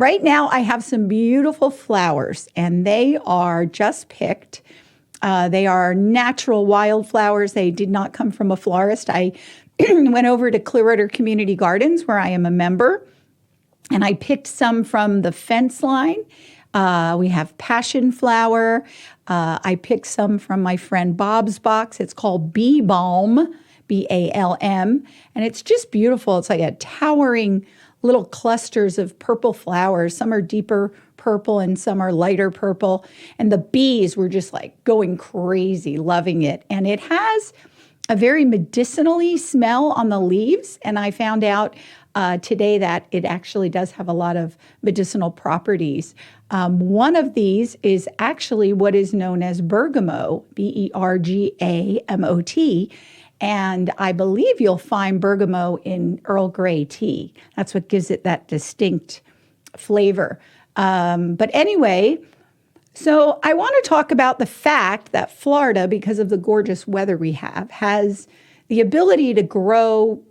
right now I have some beautiful flowers, and they are just picked. They are natural wildflowers. They did not come from a florist. I went over to Clearwater Community Gardens, where I am a member, and I picked some from the fence line. We have passion flower. I picked some from my friend Bob's box. It's called Bee Balm, Balm, and it's just beautiful. It's like a towering little clusters of purple flowers. Some are deeper purple and some are lighter purple. And the bees were just like going crazy, loving it. And it has a very medicinally smell on the leaves. And I found out today that it actually does have a lot of medicinal properties. One of these is actually what is known as bergamot, Bergamot. And I believe you'll find bergamot in Earl Grey tea. That's what gives it that distinct flavor. But anyway, so I want to talk about the fact that Florida, because of the gorgeous weather we have, has the ability to grow,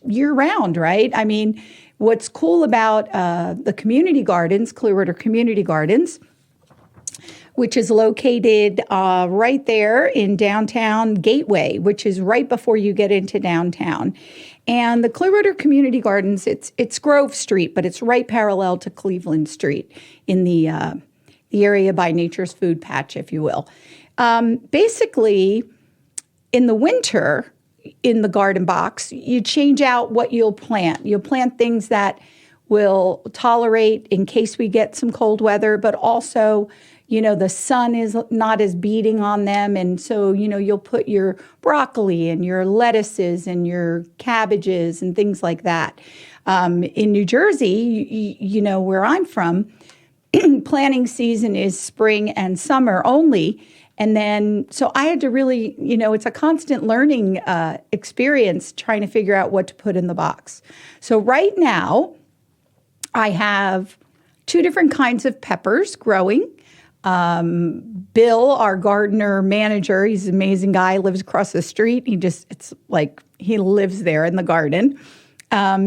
year round, right? I mean, what's cool about the community gardens, Clearwater Community Gardens, which is located right there in downtown Gateway, which is right before you get into downtown. And the Clearwater Community Gardens, it's Grove Street, but it's right parallel to Cleveland Street in the area by Nature's Food Patch, if you will. Basically, in the winter, in the garden box, you change out what you'll plant. You'll plant things that will tolerate in case we get some cold weather, but also, the sun is not as beating on them. And so, you'll put your broccoli and your lettuces and your cabbages and things like that. In New Jersey, where I'm from, planting season is spring and summer only. And then, so I had to really, it's a constant learning experience trying to figure out what to put in the box. So right now, I have 2 different kinds of peppers growing. Bill, our gardener manager, he's an amazing guy, lives across the street. It's like he lives there in the garden.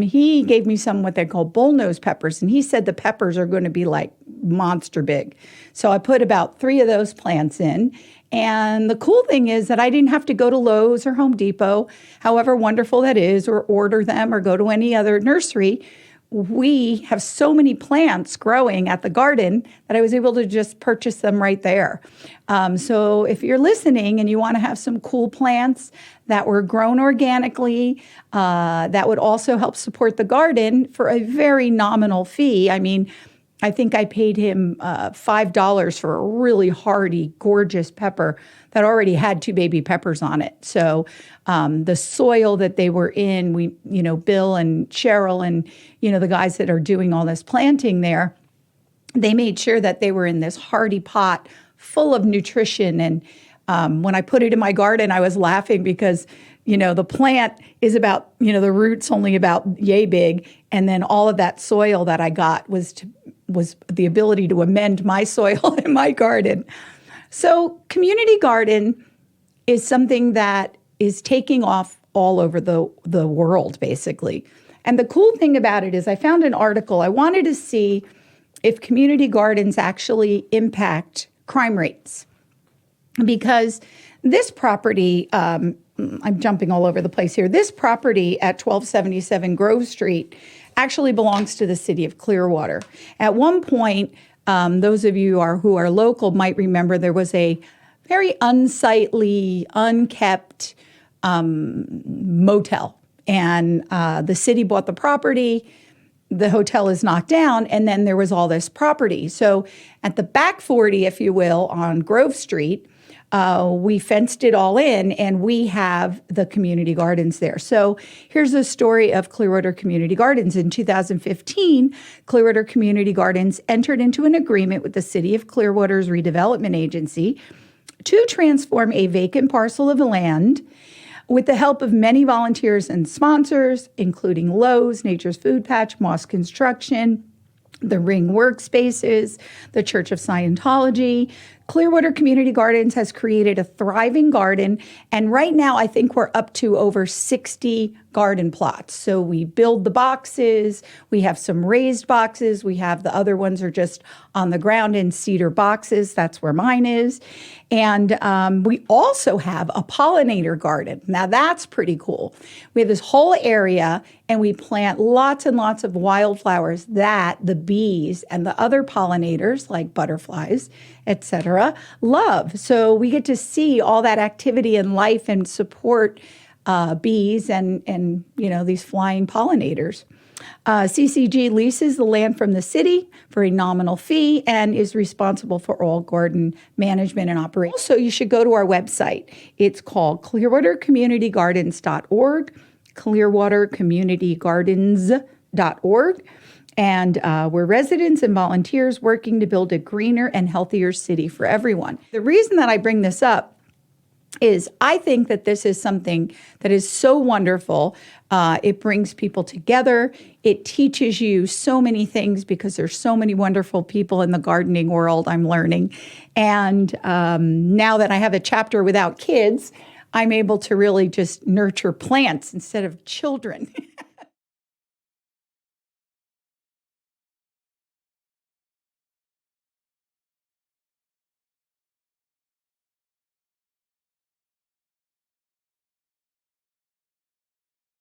He gave me some what they call bullnose peppers, and he said the peppers are going to be like monster big. So I put about 3 of those plants in. And the cool thing is that I didn't have to go to Lowe's or Home Depot, however wonderful that is, or order them or go to any other nursery. We have so many plants growing at the garden that I was able to just purchase them right there. So if you're listening and you want to have some cool plants that were grown organically, that would also help support the garden for a very nominal fee. I mean, I think I paid him $5 for a really hardy, gorgeous pepper that already had 2 baby peppers on it. So the soil that they were in, Bill and Cheryl and, the guys that are doing all this planting there, they made sure that they were in this hardy pot full of nutrition. And when I put it in my garden, I was laughing because, the plant is about, the root's only about yay big. And then all of that soil that I got was the ability to amend my soil in my garden. So community garden is something that is taking off all over the world, basically. And the cool thing about it is I found an article. I wanted to see if community gardens actually impact crime rates. Because this property, I'm jumping all over the place here, this property at 1277 Grove Street actually belongs to the city of Clearwater. At one point, those of you who are local might remember there was a very unsightly, unkept motel. And the city bought the property. The hotel is knocked down, and then there was all this property. So at the back 40, if you will, on Grove Street, we fenced it all in, and we have the community gardens there. So here's the story of Clearwater Community Gardens. In 2015, Clearwater Community Gardens entered into an agreement with the City of Clearwater's redevelopment agency to transform a vacant parcel of land with the help of many volunteers and sponsors, including Lowe's, Nature's Food Patch, Moss Construction, the Ring Workspaces, the Church of Scientology, Clearwater Community Gardens has created a thriving garden, and right now I think we're up to over 60 garden plots. So we build the boxes, we have some raised boxes, we have the other ones are just on the ground in cedar boxes. That's where mine is. And we also have a pollinator garden. Now that's pretty cool. We have this whole area and we plant lots and lots of wildflowers that the bees and the other pollinators like butterflies, etc., love. So we get to see all that activity and life and support bees and these flying pollinators. CCG leases the land from the city for a nominal fee and is responsible for all garden management and operation. Also, you should go to our website. It's called clearwatercommunitygardens.org, clearwatercommunitygardens.org. And we're residents and volunteers working to build a greener and healthier city for everyone. The reason that I bring this up is I think that this is something that is so wonderful. It brings people together. It teaches you so many things because there's so many wonderful people in the gardening world, I'm learning. And now that I have a chapter without kids, I'm able to really just nurture plants instead of children.